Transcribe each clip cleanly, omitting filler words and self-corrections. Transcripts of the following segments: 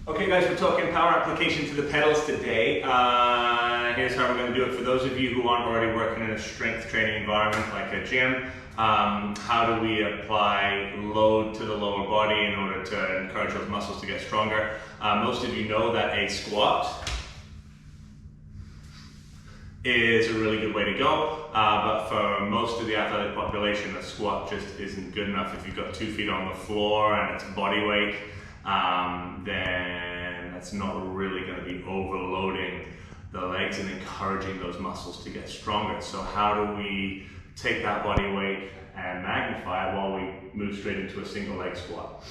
Okay guys, we're talking power application to the pedals today. Here's how we're going to do it. For those of you who aren't already working in a strength training environment like a gym, how do we apply load to the lower body in order to encourage those muscles to get stronger? Most of you know that a squat is a really good way to go, but for most of the athletic population, a squat just isn't good enough. If you've got 2 feet on the floor and it's body weight, then that's not really going to be overloading the legs and encouraging those muscles to get stronger. So how do we take that body weight and magnify it while we move straight into a single leg squat?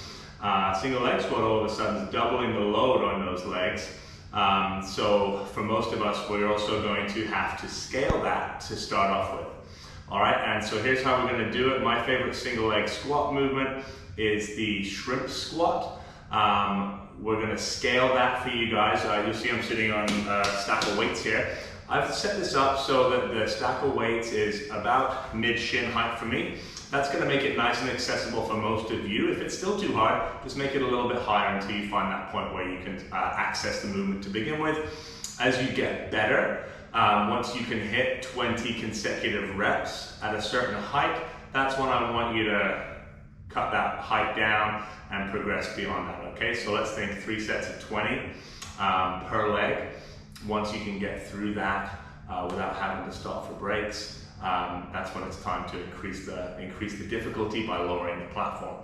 Single leg squat all of a sudden is doubling the load on those legs. So for most of us, we're also going to have to scale that to start off with. All right, and so here's how we're going to do it. My favorite single leg squat movement is the shrimp squat. We're going to scale that for you guys. You'll see I'm sitting on a stack of weights here. I've set this up so that the stack of weights is about mid-shin height for me. That's going to make it nice and accessible for most of you. If it's still too hard, just make it a little bit higher until you find that point where you can access the movement to begin with. As you get better, once you can hit 20 consecutive reps at a certain height, that's when I want you to cut that height down and progress beyond that, okay? So let's think 3 sets of 20 per leg. Once you can get through that without having to stop for breaks, that's when it's time to increase the difficulty by lowering the platform.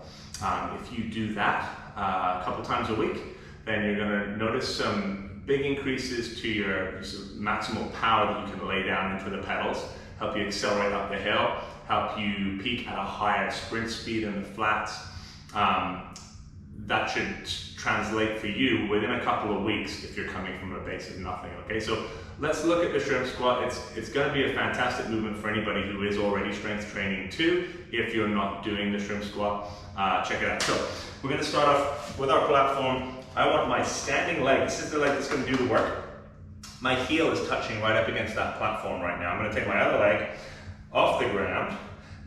If you do that a couple times a week, then you're gonna notice some big increases to your maximal power that you can lay down into the pedals, help you accelerate up the hill, help you peak at a higher sprint speed in the flats. That should translate for you within a couple of weeks if you're coming from a base of nothing, okay? So let's look at the shrimp squat. It's gonna be a fantastic movement for anybody who is already strength training too. If you're not doing the shrimp squat, check it out. So we're gonna start off with our platform. I want my standing leg, this is the leg that's gonna do the work. My heel is touching right up against that platform right now. I'm gonna take my other leg off the ground,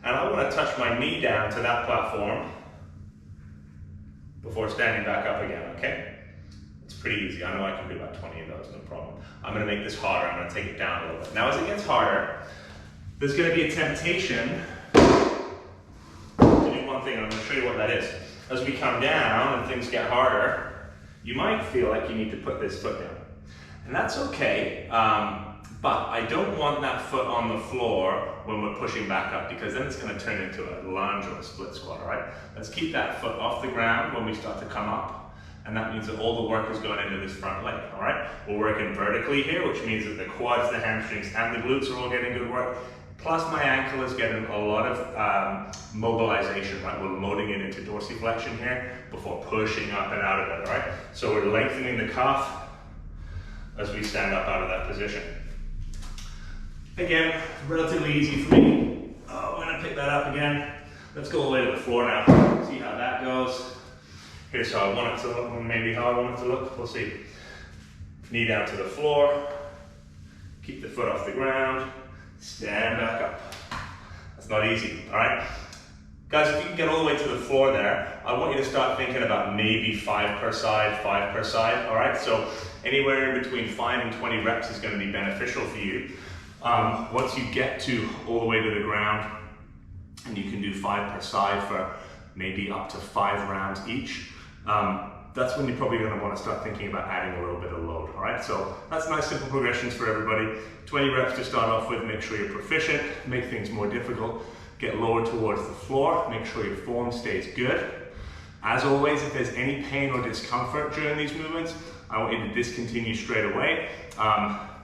and I want to touch my knee down to that platform before standing back up again, okay? It's pretty easy. I know I can do about 20 of those, no problem. I'm going to make this harder. I'm going to take it down a little bit. Now, as it gets harder, there's going to be a temptation to do one thing, and I'm going to show you what that is. As we come down and things get harder, you might feel like you need to put this foot down. And that's okay. But I don't want that foot on the floor when we're pushing back up, because then it's going to turn into a lunge or a split squat, all right? Let's keep that foot off the ground when we start to come up, and that means that all the work is going into this front leg, all right? We're working vertically here, which means that the quads, the hamstrings, and the glutes are all getting good work, plus my ankle is getting a lot of mobilization, right? We're loading it into dorsiflexion here before pushing up and out of it, all right? So we're lengthening the calf as we stand up out of that position. Again, relatively easy for me. We're gonna pick that up again. Let's go all the way to the floor now. See how that goes. Here's how I want it to look, maybe how I want it to look. We'll see. Knee down to the floor. Keep the foot off the ground. Stand back up. That's not easy, all right? Guys, if you can get all the way to the floor there, I want you to start thinking about maybe 5 per side, all right? So anywhere in between 5 and 20 reps is gonna be beneficial for you. Once you get to all the way to the ground, and you can do 5 per side for maybe up to 5 rounds each, that's when you're probably going to want to start thinking about adding a little bit of load, all right? So that's nice simple progressions for everybody. 20 reps to start off with. Make sure you're proficient, make things more difficult, get lower towards the floor, make sure your form stays good. As always, if there's any pain or discomfort during these movements, I want you to discontinue straight away.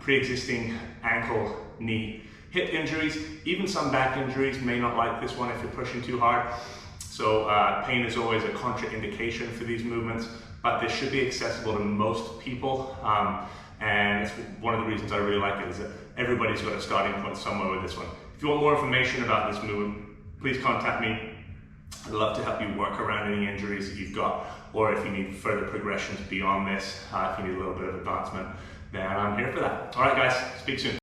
Pre-existing ankle, knee, hip injuries, even some back injuries may not like this one if you're pushing too hard. So pain is always a contraindication for these movements, but this should be accessible to most people. And it's one of the reasons I really like it is that everybody's got a starting point somewhere with this one. If you want more information about this movement, please contact me. I'd love to help you work around any injuries that you've got, or if you need further progressions beyond this, if you need a little bit of advancement, then I'm here for that. All right, guys, speak soon.